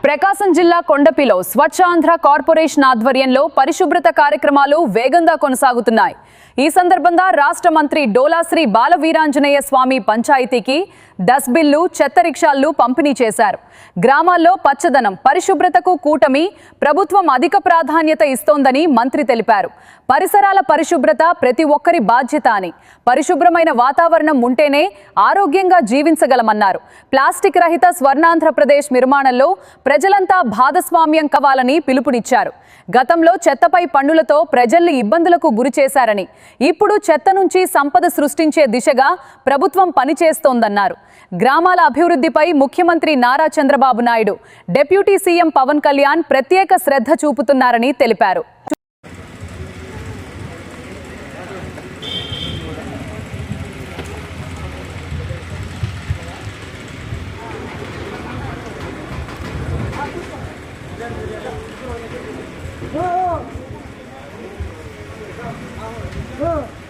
ప్రకాశం జిల్లా కొండపిలో స్వచ్ఛాంధ్ర కార్పొరేషన్ ఆధ్వర్యంలో పరిశుభ్రత కార్యక్రమాలు వేగంగా కొనసాగుతున్నాయి। ఈ సందర్భంగా రాష్ట్ర మంత్రి డోలాశ్రీ బాలవీరాంజనేయ స్వామి పంచాయతీకి డస్ట్బిన్లు, చెత్త రిక్షాలు పంపిణీ చేశారు। గ్రామాల్లో పచ్చదనం, పరిశుభ్రతకు కూటమి ప్రభుత్వం అధిక ప్రాధాన్యత ఇస్తోందని మంత్రి తెలిపారు। పరిసరాల పరిశుభ్రత ప్రతి ఒక్కరి బాధ్యత అని, పరిశుభ్రమైన వాతావరణం ఉంటేనే ఆరోగ్యంగా జీవించగలమన్నారు। ప్లాస్టిక్ రహిత స్వర్ణాంధ్రప్రదేశ్ నిర్మాణంలో ప్రజలంతా భాగస్వామ్యం కావాలని పిలుపునిచ్చారు। గతంలో చెత్తపై పన్నులతో ప్రజల్ని ఇబ్బందులకు గురి చేశారని, ఇప్పుడు చెత్త నుంచి సంపద సృష్టించే దిశగా ప్రభుత్వం పనిచేస్తోందన్నారు। గ్రామాల అభివృద్ధిపై ముఖ్యమంత్రి నారా చంద్రబాబు నాయుడు, డిప్యూటీ సీఎం పవన్ కళ్యాణ్ ప్రత్యేక శ్రద్ధ చూపుతున్నారని తెలిపారు। Oh!